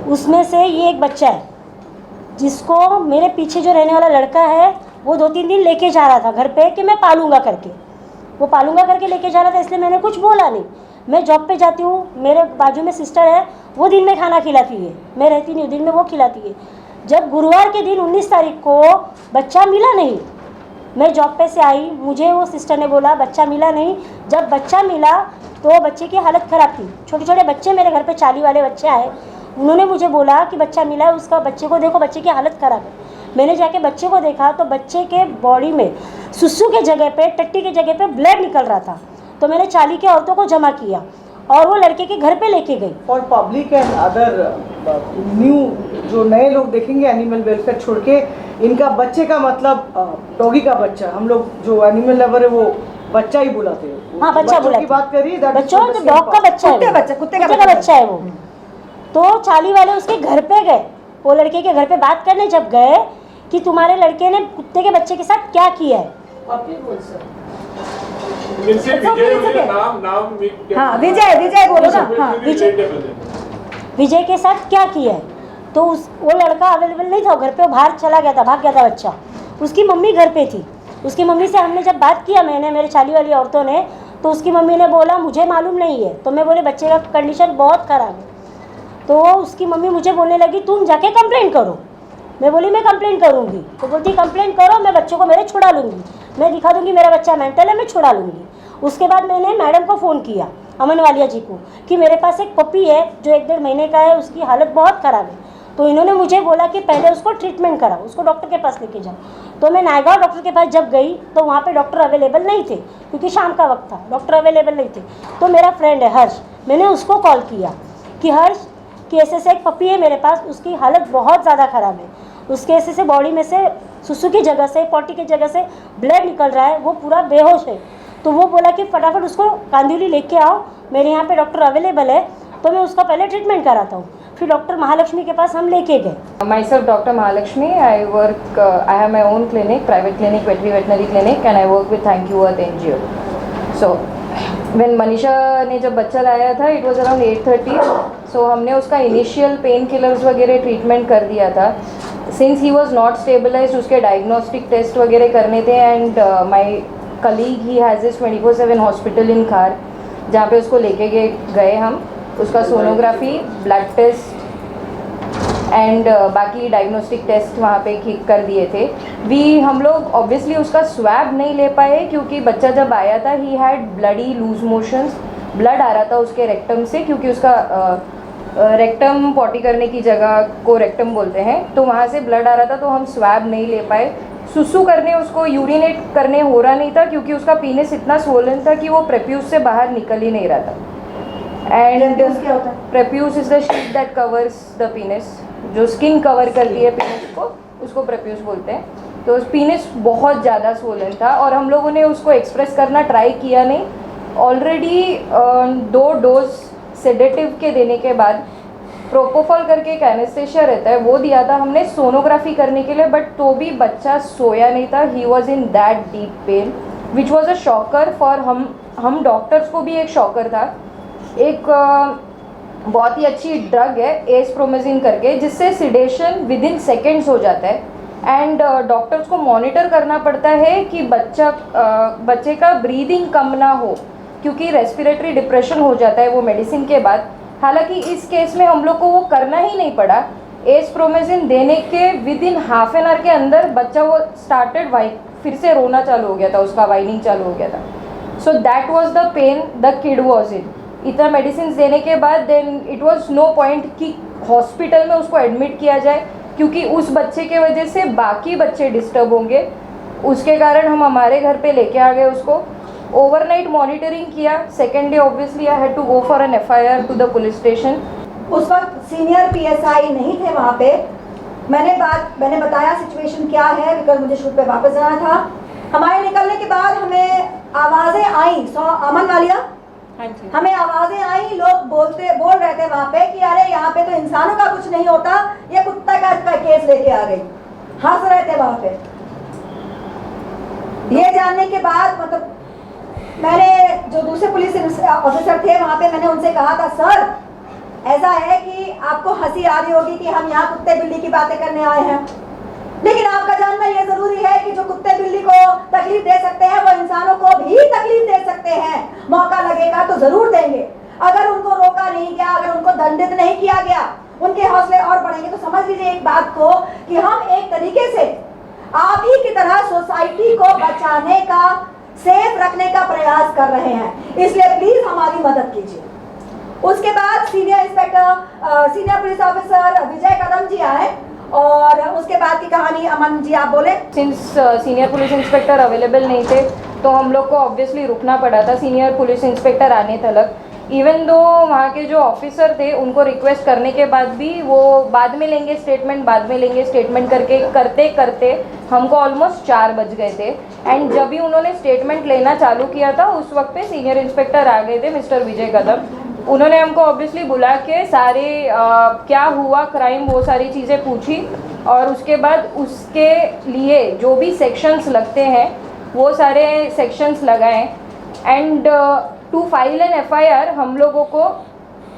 उसमें से ये एक बच्चा है जिसको मेरे पीछे जो रहने वाला लड़का है वो 2-3 दिन लेके जा रहा था घर पे कि मैं पालूंगा करके, वो पालूंगा करके लेके जा रहा था, इसलिए मैंने कुछ बोला नहीं। मैं जॉब पे जाती हूँ, मेरे बाजू में सिस्टर है, वो दिन में खाना खिलाती है, मैं रहती नहीं हूँ, दिन में वो खिलाती है। जब गुरुवार के दिन 19 तारीख को बच्चा मिला नहीं, मैं जॉब पे से आई, मुझे वो सिस्टर ने बोला बच्चा मिला नहीं। जब बच्चा मिला तो बच्चे की हालत ख़राब थी, छोटे छोटे बच्चे मेरे घर पे 40 वाले बच्चे आए, उन्होंने मुझे बोला कि बच्चा मिला है, उसका बच्चे को देखो, बच्चे की हालत ख़राब है। मैंने जाके बच्चे को देखा तो बच्चे के बॉडी में सुसु के जगह पे, टट्टी के जगह पे ब्लड निकल रहा था। तो मैंने 40 के औरतों को जमा किया और वो लड़के के घर पे लेके गई। और पब्लिक एंड अदर न्यू जो नए लोग देखेंगे एनिमल वेलफेयर छोड़ के, इनका बच्चे का मतलब डॉगी का बच्चा, हम लोग जो एनिमल लवर है वो बच्चा ही बुलाते हैं। हाँ, बच्चा बुलाते की बात करिए, बच्चों तो डॉग का बच्चा है, कुत्ते का बच्चा है वो। तो 40 वाले उसके घर पे गए, वो लड़के के घर पे बात करने जब गए कि तुम्हारे लड़के ने कुत्ते के बच्चे के साथ क्या किया है। हाँ, विजय बोलो ना। हाँ, विजय के साथ क्या किया है। तो वो लड़का अवेलेबल नहीं था घर पे, वो बाहर चला गया था, भाग गया था बच्चा। उसकी मम्मी घर पे थी, उसकी मम्मी से हमने जब बात किया, मैंने, मेरे 40 वाली औरतों ने, तो उसकी मम्मी ने बोला मुझे मालूम नहीं है। तो मैं बोले बच्चे का कंडीशन बहुत ख़राब है। तो उसकी मम्मी मुझे बोलने लगी तुम जाके कंप्लेंट करो। मैं बोली मैं कंप्लेंट करूँगी। तो बोलती कंप्लेंट करो, मैं बच्चों को मेरे छुड़ा लूँगी, मैं दिखा दूँगी मेरा बच्चा मेंटल है, मैं छुड़ा लूँगी। उसके बाद मैंने मैडम को फ़ोन किया, अमन वालिया जी को, कि मेरे पास एक पपी है जो 1-1.5 महीने का है, उसकी हालत बहुत ख़राब है। तो इन्होंने मुझे बोला कि पहले उसको ट्रीटमेंट कराओ, उसको डॉक्टर के पास लेके जाओ। तो मैं नायगांव डॉक्टर के पास जब गई तो वहाँ पे डॉक्टर अवेलेबल नहीं थे, क्योंकि शाम का वक्त था, डॉक्टर अवेलेबल नहीं थे। तो मेरा फ्रेंड है हर्ष, मैंने उसको कॉल किया कि हर्ष कि ऐसे एक पपी है मेरे पास, उसकी हालत बहुत ज़्यादा ख़राब है, उसके ऐसे बॉडी में से सुसु की जगह से, पॉटी की जगह से ब्लड निकल रहा है, वो पूरा बेहोश है। तो वो बोला कि फटाफट उसको कांदिवली लेके आओ, मेरे यहाँ पे डॉक्टर अवेलेबल है, तो मैं उसका पहले ट्रीटमेंट कराता हूँ। फिर डॉक्टर महालक्ष्मी के पास हम लेके गए। Myself Dr. Mahalakshmi, I have my own clinic, private clinic, veterinary clinic, and I work with Thank You Earth NGO. So when Manisha ने जब बच्चा लाया था, it was around 8:30, so हमने उसका initial pain killers वगैरह ट्रीटमेंट कर दिया था। Since he was not stabilized, उसके diagnostic टेस्ट वगैरह करने थे, and my colleague he has this 24/7 hospital in खार, जहाँ पे उसको लेके गए हम, उसका सोनोग्राफी, ब्लड टेस्ट एंड बाकी डायग्नोस्टिक टेस्ट वहाँ पे कर दिए थे। हम लोग ऑब्वियसली उसका स्वैब नहीं ले पाए, क्योंकि बच्चा जब आया था ही had bloody loose motions, blood आ रहा था उसके रेक्टम से, क्योंकि उसका रेक्टम पॉटी करने की जगह को रेक्टम बोलते हैं, तो वहाँ से ब्लड आ रहा था, तो हम स्वैब नहीं ले पाए। सुसु करने, उसको यूरिनेट करने हो रहा नहीं था, क्योंकि उसका पीनिस इतना स्वोलन था कि वो प्रेप्यूस से बाहर निकल ही नहीं रहा था। And prepuce is the sheet that covers the penis, जो स्किन कवर करती है पीनिस को, उसको प्रेप्यूस बोलते हैं। तो पीनिस बहुत ज़्यादा स्वोलन था और हम लोगों ने उसको एक्सप्रेस करना ट्राई किया नहीं। ऑलरेडी 2 डोज सेडेटिव के देने के बाद प्रोपोफॉल करके एक एनेस्थेशिया रहता है, वो दिया था हमने सोनोग्राफी करने के लिए, बट तो भी बच्चा सोया नहीं था। He was in that deep pain which was a shocker for हम डॉक्टर्स को भी एक शॉकर था। एक बहुत ही अच्छी ड्रग है एस्प्रोमेजिन करके, जिससे सिडेशन विद इन सेकेंड्स हो जाता है। एंड डॉक्टर्स को मॉनिटर करना पड़ता है कि बच्चे का ब्रीदिंग कम ना हो, क्योंकि रेस्पिरेटरी डिप्रेशन हो जाता है वो मेडिसिन के बाद। हालांकि इस केस में हम लोग को वो करना ही नहीं पड़ा। एस्प्रोमेजिन देने के with in half an hour के अंदर बच्चा वो स्टार्टेड फिर से रोना चालू हो गया था, उसका वाइनिंग चालू हो गया था। So that was the pain the kid was in. इतना मेडिसिन देने के बाद then it was no point कि हॉस्पिटल में उसको एडमिट किया जाए, क्योंकि उस बच्चे के वजह से बाकी बच्चे डिस्टर्ब होंगे। उसके कारण हम हमारे घर पे लेके आ गए उसको, ओवरनाइट मॉनिटरिंग किया। Second day obviously I had to go for an FIR to the police station. उस वक्त सीनियर PSI नहीं थे वहाँ पे। मैंने बताया सिचुएशन क्या है, बिकॉज मुझे शूट पे वापस जाना था। हमारे निकलने के बाद हमें आवाज़ें आई, अमन वालिया, हमें आवाज़ें आई, लोग बोल रहे थे वहाँ पे कि अरे यहाँ पे तो इंसानों का कुछ नहीं होता, ये कुत्ता का केस लेके आ गई, हंस रहे थे वहाँ पे। ये जानने के बाद मतलब मैंने जो दूसरे पुलिस ऑफिसर थे वहाँ पे, मैंने उनसे कहा था सर ऐसा है कि आपको हंसी आ रही होगी कि हम यहाँ कुत्ते बिल्ली की बातें करने आए हैं, लेकिन आपका जानना ये जरूरी है कि जो कुत्ते बिल्ली को तकलीफ दे सकते हैं वो इंसानों को भी तकलीफ दे सकते हैं। मौका लगेगा तो जरूर देंगे। अगर उनको रोका नहीं गया, अगर उनको दंडित नहीं किया गया, उनके हौसले और बढ़ेंगे। तो समझ लीजिए एक बात को कि हम एक तरीके से आप ही की तरह सोसाइटी को बचाने का, सेफ रखने का प्रयास कर रहे हैं, इसलिए प्लीज हमारी मदद कीजिए। उसके बाद सीनियर पुलिस ऑफिसर विजय कदम जी आए और उसके बाद की कहानी अमन जी आप बोले। Since senior police inspector available नहीं थे तो हम लोग को ऑब्वियसली रुकना पड़ा था सीनियर पुलिस इंस्पेक्टर आने तक। इवन दो वहाँ के जो ऑफिसर थे उनको रिक्वेस्ट करने के बाद भी वो बाद में लेंगे स्टेटमेंट करके करते करते हमको ऑलमोस्ट 4 बज गए थे। एंड जब भी उन्होंने स्टेटमेंट लेना चालू किया था उस वक्त पे सीनियर इंस्पेक्टर आ गए थे, मिस्टर विजय कदम। उन्होंने हमको ऑब्वियसली बुला के सारे क्या हुआ क्राइम वो सारी चीज़ें पूछी और उसके बाद उसके लिए जो भी सेक्शंस लगते हैं वो सारे सेक्शंस लगाएं। And to file an FIR हम लोगों को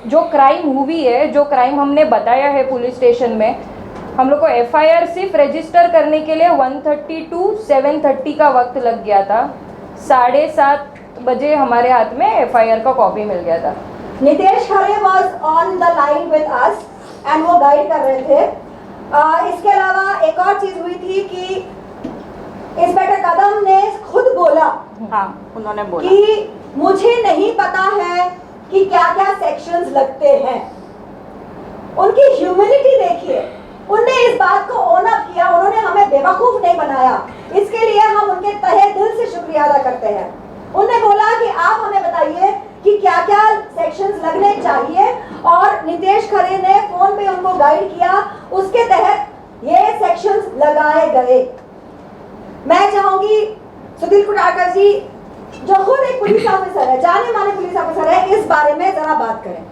जो क्राइम हुई है, जो क्राइम हमने बताया है पुलिस स्टेशन में, हम लोग को FIR सिर्फ रजिस्टर करने के लिए 1:30 to 7:30 का वक्त लग गया था। 7:30 बजे हमारे हाथ में FIR का कॉपी मिल गया था। Nitesh Khare was on the line with us and वो गाइड कर रहे थे। इसके अलावा एक और चीज हुई थी कि इंस्पेक्टर कदम ने खुद बोला, हाँ उन्होंने बोला कि मुझे नहीं पता है कि क्या क्या सेक्शंस लगते हैं। उनकी ह्यूमिलिटी देखिए, उनने इस बात को ओन अप किया, उन्होंने हमें बेवकूफ नहीं बनाया। इसके लिए हम उनके तहे दिल से शुक्रिया अदा करते हैं। उन्होंने बोला कि आप हमें बताइए कि क्या क्या सेक्शंस लगने चाहिए और नितेश खरे ने फोन पे उनको गाइड किया, उसके तहत ये सेक्शंस लगाए गए। मैं चाहूंगी सुधीर कुटाकर जी जो खुद एक पुलिस ऑफिसर है, जाने माने पुलिस ऑफिसर है, इस बारे में जरा बात करें।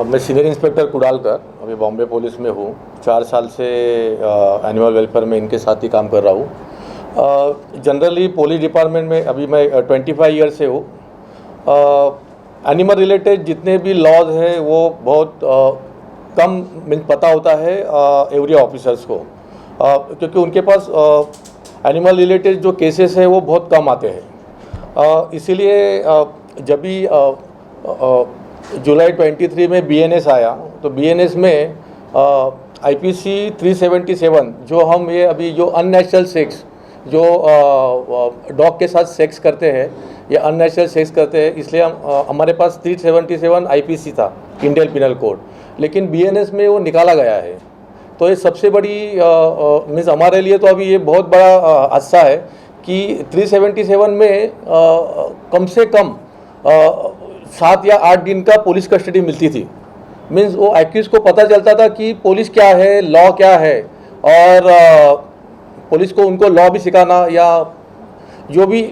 मैं सीनियर इंस्पेक्टर कुडालकर अभी बॉम्बे पुलिस में हूँ। 4 साल से एनिमल वेलफेयर में इनके साथ ही काम कर रहा हूँ। जनरली पुलिस डिपार्टमेंट में अभी मैं 25 ईयर से हूँ। एनिमल रिलेटेड जितने भी लॉज हैं वो बहुत कम पता होता है एवरी ऑफिसर्स को, क्योंकि उनके पास एनिमल रिलेटेड जो केसेस है वो बहुत कम आते हैं। इसीलिए जब भी जुलाई 23 में BNS आया तो BNS में IPC 377 जो हम ये अभी जो अननेचुरल सेक्स जो डॉग के साथ सेक्स करते हैं या अननेचुरल सेक्स करते हैं, इसलिए हमारे पास 377 IPC था, इंडियन पिनल कोड, लेकिन BNS में वो निकाला गया है। तो ये सबसे बड़ी मीन्स हमारे लिए तो अभी ये बहुत बड़ा हादसा है कि 377 में कम से कम 7 या 8 दिन का पुलिस कस्टडी मिलती थी। मीन्स वो एक्यूज को पता चलता था कि पुलिस क्या है, लॉ क्या है, और पुलिस को उनको लॉ भी सिखाना या जो भी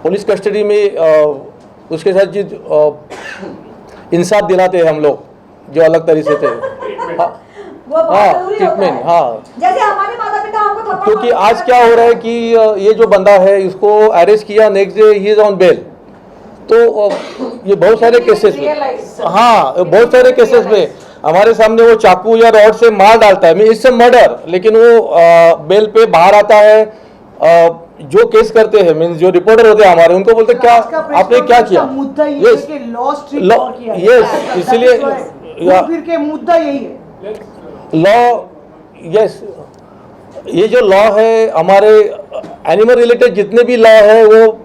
पुलिस कस्टडी में उसके साथ जो इंसाफ दिलाते हैं हम लोग जो अलग तरीके से थे। हाँ, ट्रीटमेंट, हाँ, जैसे हमारे माता पिता हमको थप्पड़ क्योंकि आज क्या हो रहा है कि ये जो बंदा है इसको अरेस्ट किया, next day he is on bail. तो ये बहुत सारे केसेस में, हाँ बहुत सारे केसेस में हमारे सामने वो चाकू या रॉड से मार डालता है, इट्स अ मर्डर, लेकिन वो बेल पे बाहर आता है। जो केस करते हैं मीन्स जो रिपोर्टर होते हैं हमारे, उनको बोलते क्या आपने क्या किया, यस, इसलिए फिर के मुद्दा यही है लॉ। यस, ये जो लॉ है हमारे एनिमल रिलेटेड जितने भी लॉ है वो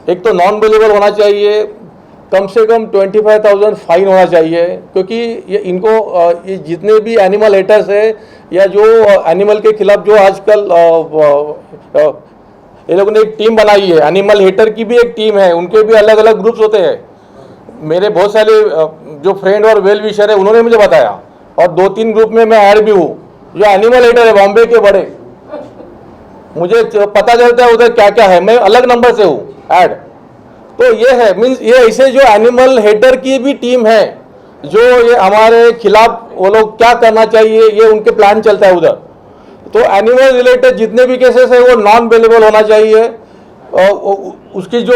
एक तो नॉन बेलेबल होना चाहिए, कम से कम 25,000 फाइन होना चाहिए, क्योंकि ये इनको ये जितने भी एनिमल हेटर्स है या जो एनिमल के खिलाफ जो आजकल ये लोगों ने एक टीम बनाई है, एनिमल हेटर की भी एक टीम है, उनके भी अलग अलग ग्रुप्स होते हैं। मेरे बहुत सारे जो फ्रेंड और वेल विशर है उन्होंने मुझे बताया, और 2-3 ग्रुप में मैं ऐड भी हूँ जो एनिमल हेटर है बॉम्बे के बड़े, मुझे पता चलता है उधर क्या क्या है, मैं अलग नंबर से हूँ ऐड। तो ये है मीन्स ये ऐसे जो एनिमल हेटर की भी टीम है जो ये हमारे खिलाफ वो लोग क्या करना चाहिए ये उनके प्लान चलता है उधर। तो एनिमल रिलेटेड जितने भी केसेस है वो नॉन बेलेबल होना चाहिए, उसकी जो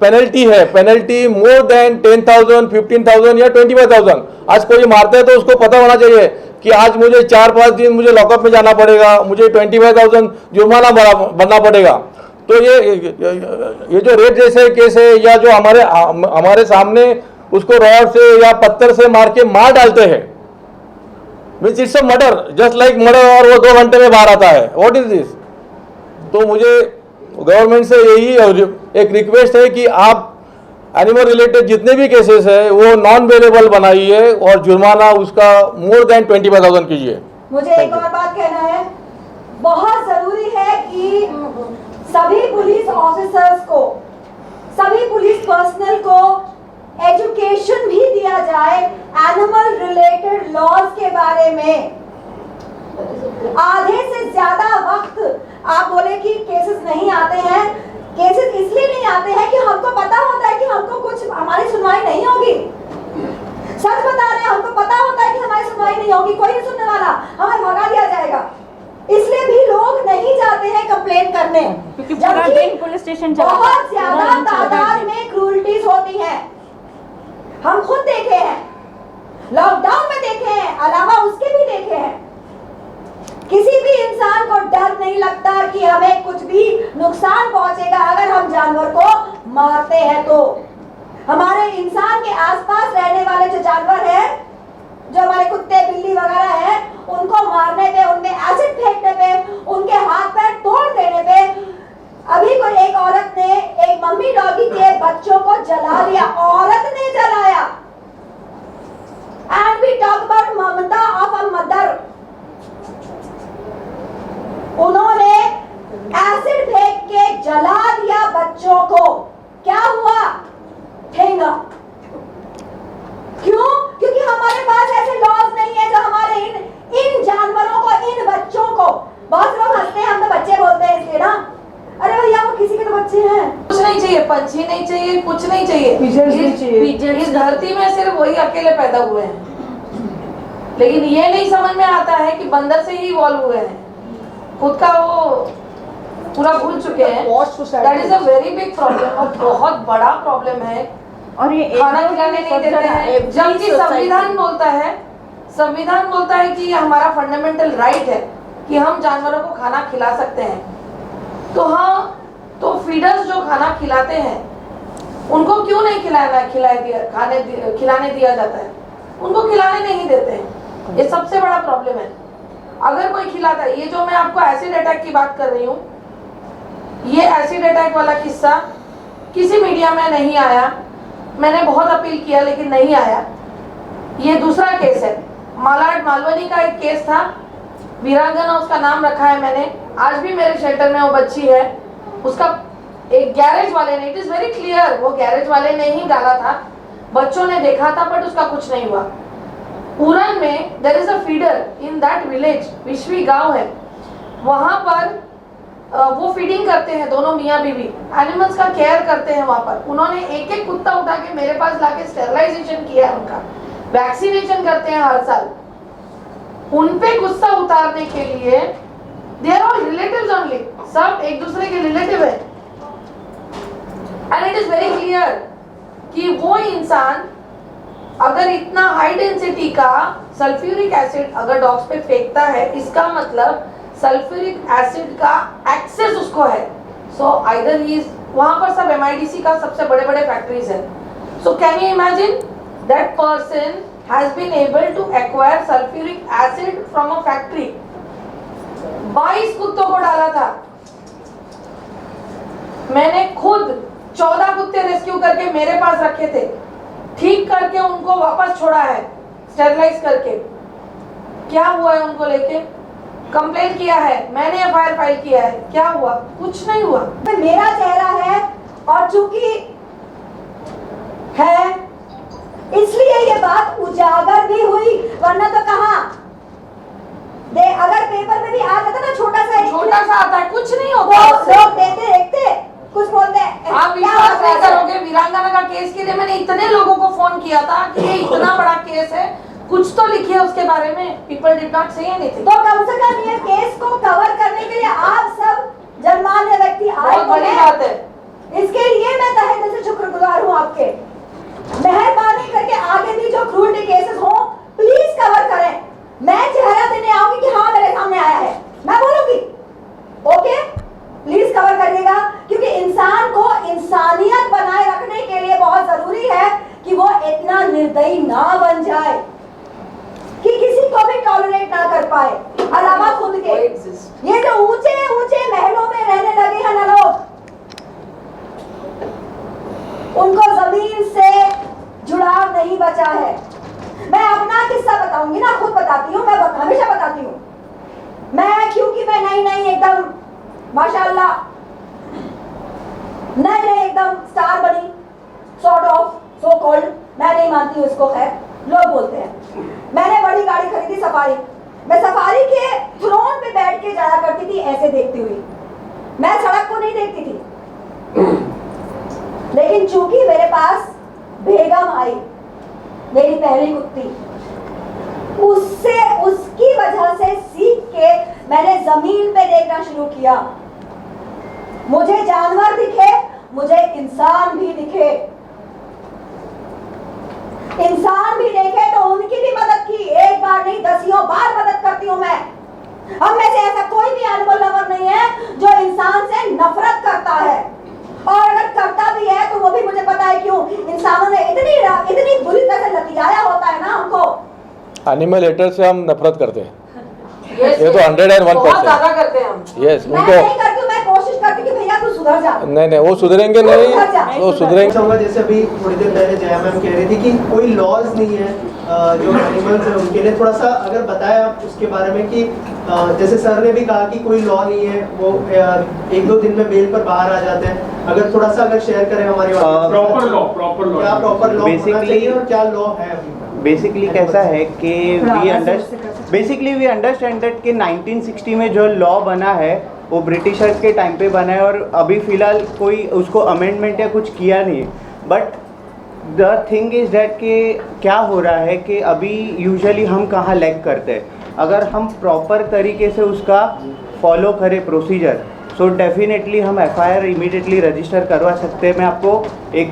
पेनल्टी है, पेनल्टी मोर देन 10,000, 15,000 या 25,000। आज कोई मारता है तो उसको पता होना चाहिए कि आज मुझे 4-5 दिन मुझे लॉकअप में जाना पड़ेगा, मुझे 25,000 जुर्माना भरना पड़ेगा। तो ये जो रेप जैसे केस है, या जो हमारे सामने उसको रॉड से या पत्थर से मार के मार डालते हैं, means it's a murder, just like murder, और वो 2 घंटे में बाहर आता है। What is this? तो मुझे गवर्नमेंट से यही एक रिक्वेस्ट है कि आप एनिमल रिलेटेड जितने भी केसेस है वो नॉन वेलेबल बनाइए और जुर्माना उसका मोर देन 25,000 कीजिए। मुझे एक और बात कहना है, बहुत जरूरी है कि सभी पुलिस ऑफिसर्स को, सभी पुलिस पर्सनल को एजुकेशन भी दिया जाए एनिमल रिलेटेड लॉज के बारे में। आधे से ज्यादा वक्त आप बोले कि केसेस नहीं आते हैं, केसेस इसलिए नहीं आते हैं कि हमको पता होता है कि हमको कुछ हमारी सुनवाई नहीं होगी। सच बता रहे हैं, हमको पता होता है कि हमारी सुनवाई नहीं होगी, कोई नहीं सुनने वाला, हमें भगा दिया जाएगा। इसलिए भी लोग नहीं जाते हैं कंप्लेन करने, क्योंकि पूरा दिन पुलिस स्टेशन चला बहुत ज्यादा तादाद में क्रूरटीज होती है। हम खुद देखे हैं, लॉकडाउन में देखे हैं, अलावा उसके भी देखे हैं। किसी भी इंसान को डर नहीं लगता कि हमें कुछ भी नुकसान पहुंचेगा अगर हम जानवर को मारते हैं। तो हमारे इंसान के आसपास रहने वाले जो जानवर हैं, जो हमारे कुत्ते बिल्ली वगैरह हैं, उनको मारने पे, उनमें एसिड फेंकने पे, उनके हाथ पैर तोड़ देने पे, अभी कोई एक औरत ने एक मम्मी डॉगी के बच्चों को जला दिया, औरत ने जलाया। And we talk about mamta of a mother. उन्होंने एसिड फेंक के जला दिया बच्चों को। क्या हुआ? ठेंगा। क्यों? क्योंकि हमारे पास ऐसे लॉज नहीं है जो हमारे इन जानवरों को, इन बच्चों को, बहुत लोग हंसते हैं, हम तो बच्चे बोलते हैं इसलिए ना, अरे भैया वो किसी के तो बच्चे हैं। कुछ नहीं चाहिए, पंछी नहीं चाहिए, कुछ नहीं चाहिए, इस धरती में सिर्फ वही अकेले पैदा हुए हैं। लेकिन ये नहीं समझ में आता है कि बंदर से ही इवॉल्व हुए हैं, खुद का वो पूरा भूल चुके हैं। That is a very big problem, और बहुत बड़ा प्रॉब्लम है। और ये खाना खिलाने नहीं देते हैं, जबकि संविधान बोलता है कि हमारा फंडामेंटल राइट है कि हम जानवरों को खाना खिला सकते हैं। तो हाँ, तो फीडर्स जो खाना खिलाते हैं उनको क्यों नहीं खिलाने दिया जाता है? उनको खिलाने नहीं देते हैं, ये सबसे बड़ा प्रॉब्लम है। अगर कोई खिलाता है, ये जो मैं आपको एसिड अटैक की बात कर रही हूँ, ये एसिड अटैक वाला किस्सा किसी मीडिया में नहीं आया, मैंने बहुत अपील किया लेकिन नहीं आया। ये दूसरा केस है, मालाड मालवनी का एक केस था, वीरांगना उसका नाम रखा है मैंने, आज भी मेरे शेल्टर में वो बच्ची है। उसका एक गैरेज वाले ने, इट इज वेरी क्लियर, वो गैरेज वाले ने ही डाला था, बच्चों ने देखा था, बट उसका कुछ नहीं हुआ। पूरन में there is a feeder in that village, विश्वी गांव है, वहां पर वो फीडिंग करते हैं, दोनों मियाँ बीवी एनिमल्स का केयर करते हैं। वहां पर उन्होंने एक एक कुत्ता उठा के मेरे पास लाके स्टेरलाइजेशन किया है, उनका वैक्सीनेशन करते हैं हर साल। उन पे गुस्सा उतारने के लिए they are all relatives only, सब एक दूसरे के रिलेटिव है। And it is very clear कि वो इंसान अगर इतना हाई डेंसिटी का सल्फ्यूरिक एसिड अगर डॉग्स पे फेंकता है, इसका मतलब सल्फ्यूरिक एसिड का एक्सेस उसको है। सो आइदर ही इज, वहां पर सब MIDC का सबसे बड़े बड़े फैक्ट्रीज है। So can you imagine that person has been able to acquire sulphuric acid from a factory. 22 कुत्तों को डाला था, मैंने खुद 14 कुत्ते रेस्क्यू करके मेरे पास रखे थे, ठीक करके उनको वापस छोड़ा है स्टेरलाइज करके। क्या हुआ है उनको लेके? कंप्लेन किया है मैंने, FIR फाइल किया है, क्या हुआ? कुछ नहीं हुआ। मेरा चेहरा है और चूंकि है इसलिए ये बात उजागर भी हुई, वरना तो कहाँ दे, अगर पेपर में भी आ जाता ना छोटा सा आता है, कुछ नहीं होता। लोग देखते कुछ बोलते हैं। आप विश्वास नहीं करोगे, वीरांगना का केस के लिए मैंने इतने लोगों को फोन किया था कि ये इतना बड़ा केस है, कुछ तो लिखिए उसके बारे में। People did not say anything. तो कम से कम ये केस को कवर करने के लिए आप सब जनमान्य व्यक्ति आए बहुत बड़ी बात है। इसके लिए मैं तहे दिल से शुक्रगुजार हूँ आपके। मेहरबानी करके आगे भी जो क्रूरटी केसेस हो प्लीज कवर करें। मैं चेहरा देने आऊंगी कि हाँ मेरे सामने आया है, मैं बोलूंगी ओके, प्लीज कवर करिएगा, क्योंकि इंसान को इंसानियत बनाए रखने के लिए बहुत जरूरी है कि वो इतना निर्दयी ना बन जाए कि किसी को भी टॉलरेट ना कर पाए, अलावा खुद के। ये जो ऊंचे ऊंचे महलों में रहने लगे हैं ना लोग, उनको जमीन से जुड़ाव नहीं बचा है। मैं अपना किस्सा बताऊंगी ना, खुद बताती हूँ, मैं हमेशा बताती हूँ। मैं क्योंकि मैं नई एकदम माशाल्लाह नई एकदम स्टार बनी, सॉर्ट ऑफ सो कॉल्ड, मैं नहीं मानती हूँ इसको, खैर लोग बोलते हैं। मैंने बड़ी गाड़ी खरीदी सफारी, मैं सफारी के थ्रोन पे बैठ के जाया करती थी ऐसे देखती हुई, मैं सड़क को नहीं देखती थी। लेकिन चूंकि मेरे पास बेगम आई, मेरी पहली कुत्ती, उससे उसकी वजह से सीख के मैंने जमीन पे देखना शुरू किया। मुझे जानवर दिखे, मुझे इंसान भी दिखे, इंसान भी देखे तो उनकी भी मदद की, एक बार नहीं दसियों बार मदद करती हूँ मैं। हम में से ऐसा कोई भी एनिमल लवर नहीं है जो इंसान से नफरत करता है, और अगर करता भी है तो वो भी मुझे पता है क्यों, इंसानों ने इतनी बुरी तरह से लतियाया होता है ना हमको। एनिमल हेटर से हम नफरत करते हैं, Yes, ये तो 101% बहुत ज्यादा करते हैं हम। यस मैं उनको नहीं करती हूँ, मैं कोशिश करती हूँ कि भैया तू सुधर जा। नहीं वो सुधरेंगे नहीं, वो सुधरेंगे। चाहूँगा जैसे अभी थोड़ी देर पहले जया मैम कह रही थी कि कोई लॉज नहीं है जो एनिमल्स है उनके लिए, थोड़ा सा अगर बताया आप उसके बारे में कि जैसे सर ने भी कहा कि कोई लॉ नहीं है, वो 1-2 दिन में बेल पर बाहर आ जाते हैं, अगर थोड़ा सा अगर शेयर करें हमारे प्रॉपर लॉ क्या प्रॉपर लॉ होना चाहिए और क्या लॉ है अभी? बेसिकली कैसा है कि वी अंडरस्टैंड दैट कि 1960 में जो लॉ बना है वो ब्रिटिशर्स के टाइम पे बना है और अभी फ़िलहाल कोई उसको अमेंडमेंट या कुछ किया नहीं। But the thing is that कि क्या हो रहा है कि अभी यूजुअली हम कहाँ लैग करते हैं, अगर हम प्रॉपर तरीके से उसका फॉलो करें प्रोसीजर, सो डेफिनेटली हम एफआईआर इमीडिएटली रजिस्टर करवा सकते हैं। मैं आपको एक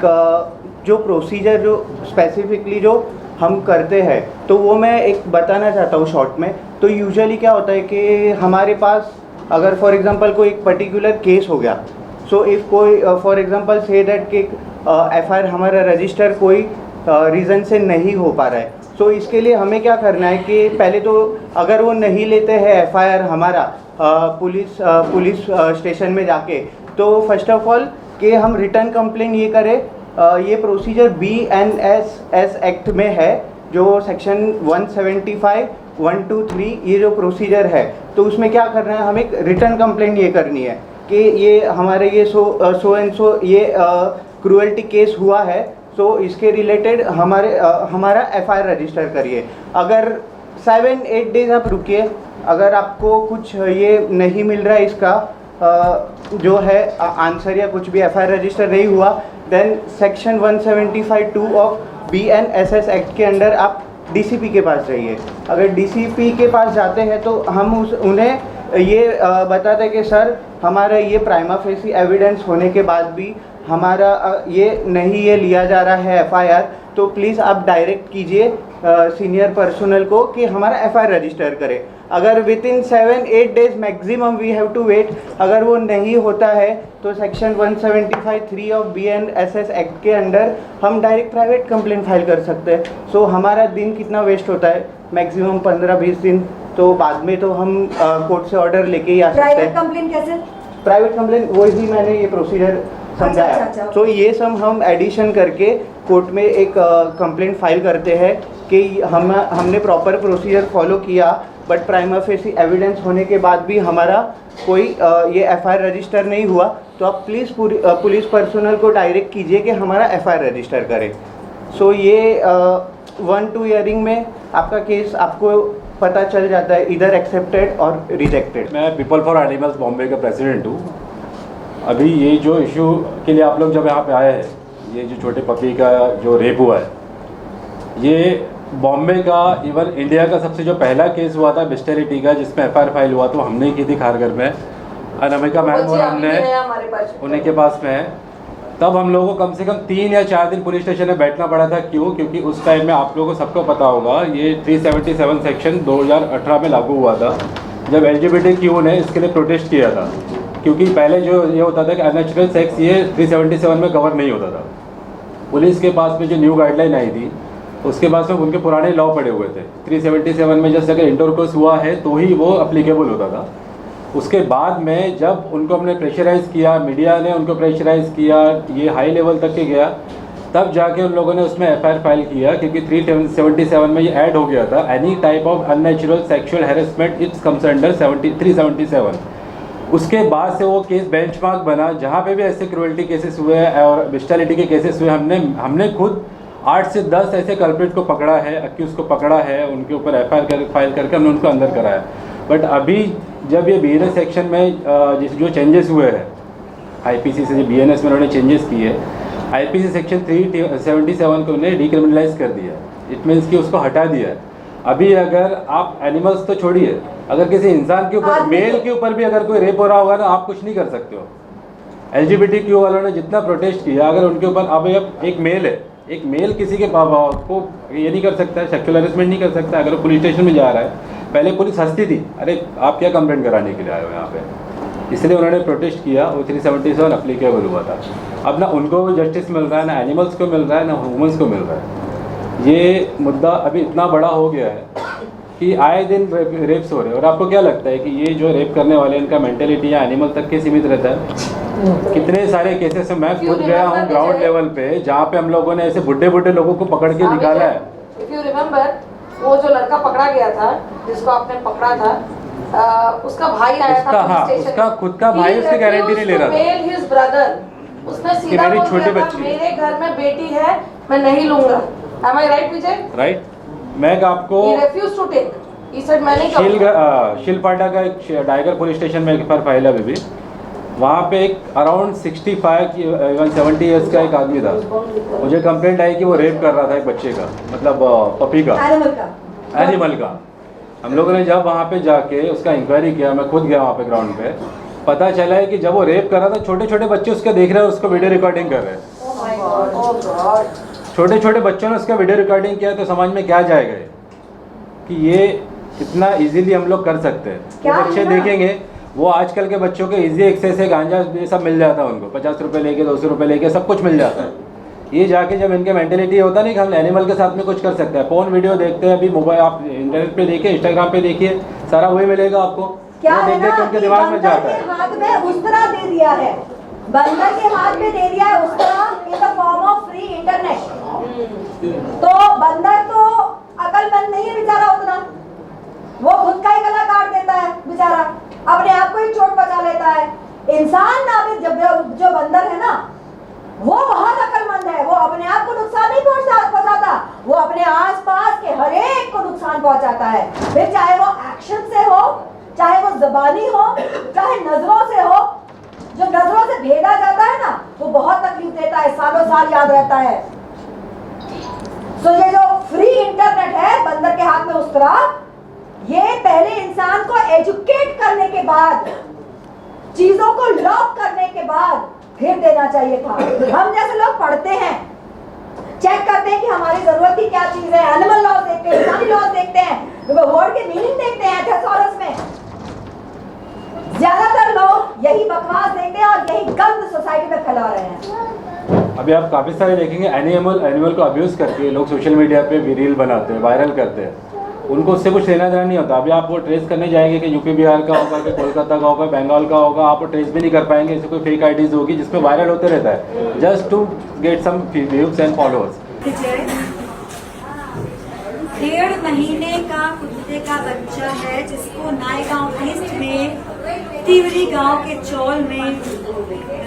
जो प्रोसीजर जो स्पेसिफिकली जो हम करते हैं तो वो मैं एक बताना चाहता हूँ शॉर्ट में। तो यूजुअली क्या होता है कि हमारे पास अगर फॉर एग्जांपल कोई एक पर्टिकुलर केस हो गया, सो इफ़ कोई फॉर एग्जांपल से दैट कि एफआईआर हमारा रजिस्टर कोई रीज़न से नहीं हो पा रहा है, सो इसके लिए हमें क्या करना है कि पहले तो अगर वो नहीं लेते हैं एफआईआर हमारा पुलिस स्टेशन में जाके, तो फर्स्ट ऑफ ऑल कि हम रिटर्न कंप्लेंट ये करें। ये प्रोसीजर BNSS एक्ट में है, जो सेक्शन 175, 123 ये जो प्रोसीजर है, तो उसमें क्या करना है, हमें रिटर्न कंप्लेंट ये करनी है कि ये हमारे ये सो एंड सो ये क्रूअल्टी केस हुआ है, सो इसके रिलेटेड हमारा एफआईआर रजिस्टर करिए। अगर 7-8 डेज आप रुकिए, अगर आपको कुछ ये नहीं मिल रहा है इसका जो है आंसर या कुछ भी एफआईआर रजिस्टर नहीं हुआ, then section 175(2) of BNSS act के अंडर आप DCP के पास जाइए। अगर DCP के पास जाते हैं तो हम उन्हें ये बताते हैं कि सर हमारा ये प्राइमा फेसी एविडेंस होने के बाद भी हमारा ये नहीं लिया जा रहा है एफआईआर, तो प्लीज़ आप डायरेक्ट कीजिए सीनियर पर्सनल को कि हमारा एफआईआर रजिस्टर करें। अगर within 7-8 days maximum we have to wait, अगर वो नहीं होता है तो सेक्शन 175(3) ऑफ BNSS एक्ट के अंडर हम डायरेक्ट प्राइवेट कंप्लेंट फाइल कर सकते हैं। सो हमारा दिन कितना वेस्ट होता है, मैक्सिमम 15-20 दिन, तो बाद में तो हम कोर्ट से ऑर्डर लेके ही आ सकते हैं। प्राइवेट कंप्लेंट कैसे? प्राइवेट कंप्लेंट वही मैंने ये प्रोसीजर समझाया। अच्छा। तो ये सब हम एडिशन करके कोर्ट में एक कंप्लेंट फाइल करते हैं कि हमने प्रॉपर प्रोसीजर फॉलो किया, बट प्राइमा फेसी एविडेंस होने के बाद भी हमारा कोई ये एफआईआर रजिस्टर नहीं हुआ, तो आप प्लीज़ पुलिस पर्सनल को डायरेक्ट कीजिए कि हमारा एफआईआर रजिस्टर करें। सो ये 1-2 ईयरिंग में आपका केस आपको पता चल जाता है, इधर एक्सेप्टेड और रिजेक्टेड। मैं पीपल फॉर एनिमल्स बॉम्बे का प्रेसिडेंट हूँ। अभी ये जो इशू के लिए आप लोग जब यहाँ पे आए हैं, ये जो छोटे पपी का जो रेप हुआ है, ये बॉम्बे का इवन इंडिया का सबसे जो पहला केस हुआ था बिस्टेरिटी का, जिसमें एफआईआर फाइल हुआ तो हमने की थी खारघर में। अनामिका मैम बच्चे और अभी हमने भी हैं हमारे पास। उन्हीं के पास में है, तब हम लोगों को कम से कम 3 या 4 दिन पुलिस स्टेशन में बैठना पड़ा था। क्यों? क्योंकि उस टाइम में आप लोगों को सबको पता होगा ये 377 सेक्शन 2018 में लागू हुआ था, जब LGBTQ ने इसके लिए प्रोटेस्ट किया था। क्योंकि पहले जो ये होता था कि अननेचुरल सेक्स ये 377 में कवर नहीं होता था। पुलिस के पास में जो न्यू गाइडलाइन आई थी उसके पास में उनके पुराने लॉ पड़े हुए थे। 377 में जैसे अगर इंटरकोर्स हुआ है तो ही वो अप्लीकेबल होता था। उसके बाद में जब उनको हमने प्रेशराइज़ किया, मीडिया ने उनको प्रेशराइज़ किया, ये हाई लेवल तक के गया, तब जाके उन लोगों ने उसमें FIR फाइल किया। क्योंकि 377 में ये ऐड हो गया था, any type of unnatural sexual harassment it's comes under 377। उसके बाद से वो केस बेंचमार्क बना। जहाँ पे भी ऐसे क्रूअल्टी केसेस हुए और बिस्टैलिटी के केसेस हुए, हमने खुद 8 से 10 ऐसे कल्प्रिट को पकड़ा है, अक्यूज़ को पकड़ा है, उनके ऊपर FIR फाइल करके हमने उनको अंदर कराया। बट अभी जब ये BNS सेक्शन में जो चेंजेस हुए हैं IPC से, जो BNS में उन्होंने चेंजेस किए, IPC सेक्शन 377 को उन्हें डिक्रिमिनलाइज कर दिया। इट मीन्स कि उसको हटा दिया है। अभी अगर आप एनिमल्स तो छोड़िए, अगर किसी इंसान के ऊपर, मेल के ऊपर भी अगर कोई रेप हो रहा होगा ना, आप कुछ नहीं कर सकते हो। LGBTQ वालों ने जितना प्रोटेस्ट किया, अगर उनके ऊपर, अब एक मेल है, एक मेल किसी के को ये नहीं कर सकता है, सेक्सुअल हैरेसमेंट नहीं कर सकता। अगर वो पुलिस स्टेशन में जा रहा है, पहले पुलिस हंसती थी, अरे आप क्या कंप्लेंट कराने के लिए आए हो यहाँ पे, इसलिए उन्होंने प्रोटेस्ट किया। वो 377 अप्लीकेबल हुआ था। अब ना उनको जस्टिस मिल रहा है, ना एनिमल्स को मिल रहा है, ना ह्यूमन्स को मिल रहा है। ये मुद्दा अभी इतना बड़ा हो गया है कि आए दिन रेप्स हो रहे हैं। और आपको क्या लगता है कि ये जो रेप करने वाले, इनका मेंटेलिटी या एनिमल तक के सीमित रहता है? कितने सारे केसेस में मैं खुद गया हूँ ग्राउंड लेवल पे, जहाँ पे हम लोगों ने ऐसे बुढ़े लोगों को पकड़ के निकाला है। इफ यू रिमेम्बर, वो जो लड़का पकड़ा गया था, जिसको आपने पकड़ा था, उसका भाई आया था पुलिस स्टेशन। उसका खुद का भाई उसकी गारंटी नहीं ले रहा था। हिज ब्रदर, उसने सीधा मेरी बोल छोटी दिया था, बच्ची, मेरे घर में बेटी है, मैं नहीं लूंगा। Am I right, Vijay? Right. मैं आपको He refused to take. He said मैं नहीं करूँगा। शिलपाटा का एक डाइगर पुलिस स्टेशन में एक फाइल है अभी भी। वहाँ पे एक अराउंड 65 इवन 70 ईयर्स का एक आदमी था। मुझे कंप्लेंट आई कि वो रेप कर रहा था एक बच्चे का, मतलब पपी का, एनिमल का। हम लोगों ने जब वहाँ पे जाके उसका इंक्वायरी किया, मैं खुद गया वहाँ पे ग्राउंड पे, पता चला है कि जब वो रेप कर रहा था, छोटे छोटे बच्चे उसके देख रहे हैं, उसको वीडियो रिकॉर्डिंग कर रहे हैं। छोटे छोटे बच्चों ने उसका वीडियो रिकॉर्डिंग किया, तो समझ में क्या जाएगा कि ये इतना इजीली हम लोग कर सकते हैं। वो बच्चे देखेंगे, वो आजकल के बच्चों के इजी एक्सेस है, गांजा ये सब मिल जाता है उनको, 50 रुपये लेके, 200 रुपये लेके सब कुछ मिल जाता है। ये जाके जब इनके मेंटेलिटी होता नहीं कि हम एनिमल के साथ में कुछ कर सकते हैं। फोन वीडियो देखते हैं, अभी मोबाइल आप इंटरनेट पे देखिए, इंस्टाग्राम पे देखिए, सारा वही मिलेगा आपको। क्या वो है देख के उनके दिमाग में जाता है। हाथ में उस तरह दे दिया है, बंदर के हाथ में दे दिया है उस तरह, in the form of free internet. तो बंदर तो अकलमंद नहीं है बेचारा उतना, वो खुद का ही गला काट देता है बेचारा, अपने आप को ही चोट पहुंचा लेता है। इंसान नामित जो बंदर है ना, वो बहुत अकलमंद है। वो अपने आप को नुकसान नहीं पहुंचाता, वो अपने आसपास के हर एक को नुकसान पहुंचाता है। फिर चाहे वो एक्शन से हो, चाहे वो जबानी हो, चाहे नजरों से हो। जो नजरों से भेदा जाता है ना, वो बहुत तकलीफ देता है, सालों साल याद रहता है। तो ये जो फ्री इंटरनेट है बंदर के हाथ में उस तरह, ये पहले इंसान को एजुकेट करने के बाद, चीजों को लॉक करने के बाद फिर देना चाहिए था। हम जैसे लोग पढ़ते हैं, चेक करते हैं कि हमारी जरूरत की क्या चीज है, एनिमल लॉज देखते हैं, इंसानी लॉज देखते हैं, वर्ड के मीनिंग देखते हैं थेसॉरस में। ज्यादातर लोग यही बकवास देखते हैं और यही गंद सोसाइटी में फैला रहे हैं। अभी आप काफ़ी सारे देखेंगे एनिमल को अब्यूज़ करके लोग सोशल मीडिया पे भी रील बनाते हैं, वायरल करते हैं। उनको उससे कुछ लेना देना नहीं होता। अभी आप वो ट्रेस करने जाएंगे कि यूपी बिहार का होगा, कि कोलकाता का होगा, बंगाल का होगा, आप वो ट्रेस भी नहीं कर पाएंगे। ऐसे कोई फेक आईडीज होगी जिसमें वायरल होते रहता है, just to get some views and followers. 1.5 महीने का कुत्ते का बच्चा है, जिसको नायगांव ईस्ट में तिवरी गांव के चौल में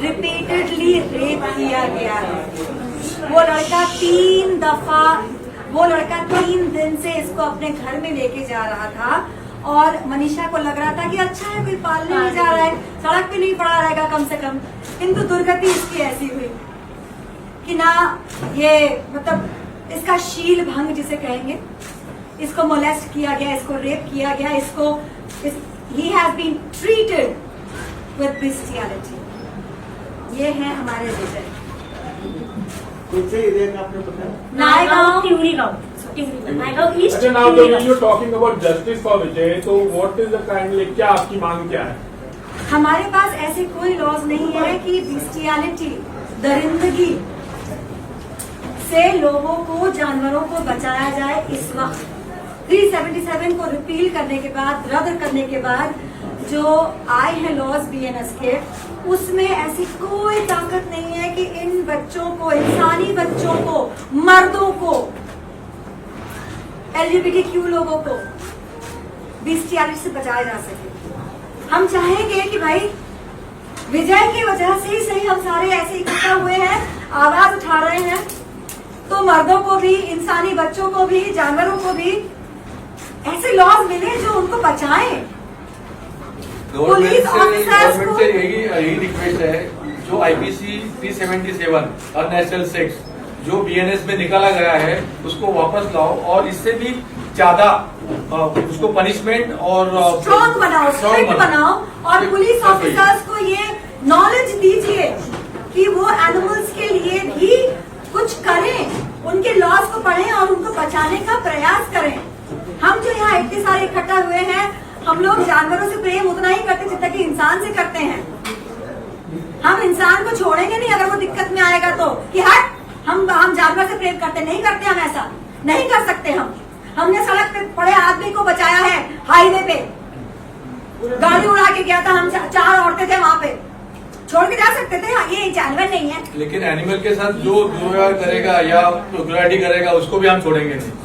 रिपीटेडली रेप किया गया है। वो लड़का 3 दिन से इसको अपने घर में लेके जा रहा था और मनीषा को लग रहा था कि अच्छा है, कोई पालने नहीं जा रहा है, सड़क पे नहीं पड़ा रहेगा कम से कम। किंतु दुर्गति इसकी ऐसी हुई कि ना, ये मतलब इसका शील भंग जिसे कहेंगे, इसको मोलेस्ट किया गया, इसको रेप किया गया, he has been treated with bestiality. ये है हमारे विजय। कुछ से एरिया का आपने बताया? नायगांव, टिहरी गांव, नायगांव ईस्ट। अच्छा, now when you talking about justice for Vijay, तो व्हाट इज द काइंडली, क्या आपकी मांग क्या है? हमारे पास ऐसे कोई लॉज नहीं है कि बिस्टियलिटी, दरिंदगी से लोगों को, जानवरों को बचाया जाए। इस वक्त 377 को रिपील करने के बाद, रद्द करने के बाद जो आए हैं लॉज बीएनएस के, उसमें ऐसी कोई ताकत नहीं है कि इन बच्चों को, इंसानी बच्चों को, मर्दों को, LGBTQ लोगों को बिस्टियलिटी से बचाया जा सके। हम चाहेंगे कि भाई विजय की वजह से ही सही हम सारे ऐसे इकट्ठा हुए हैं, आवाज उठा रहे हैं, तो मर्दों को भी, इंसानी बच्चों को भी, जानवरों को भी ऐसे लॉज मिले जो उनको बचाएं। पुलिस ऑफिसर्स को यही रिक्वेस्ट है, जो आईपीसी 377 अननेचुरल सेक्स जो बीएनएस में निकाला गया है उसको वापस लाओ, और इससे भी ज्यादा उसको पनिशमेंट और स्ट्रॉन्ग बनाओ, स्ट्रिक्ट बनाओ, और पुलिस ऑफिसर्स को ये नॉलेज दीजिए कि वो एनिमल्स के लिए भी कुछ करें, उनके लॉज को पढ़ें और उनको बचाने का प्रयास करें। हम जो यहाँ इतने सारे इकट्ठा हुए हैं, हम लोग जानवरों से प्रेम उतना ही करते जितना कि इंसान से करते हैं। हम इंसान को छोड़ेंगे नहीं अगर वो दिक्कत में आएगा तो, कि हट हम जानवर से प्रेम करते नहीं करते, हम ऐसा नहीं कर सकते। हमने सड़क पे पड़े आदमी को बचाया है, हाईवे पे गाड़ी उड़ा के गया था, हम 4 औरतें थे वहाँ पे, छोड़ के जा सकते थे, ये जानवर नहीं है। लेकिन एनिमल के साथ जो दुर्व्यवहार करेगा या क्रूरता करेगा उसको भी हम छोड़ेंगे नहीं।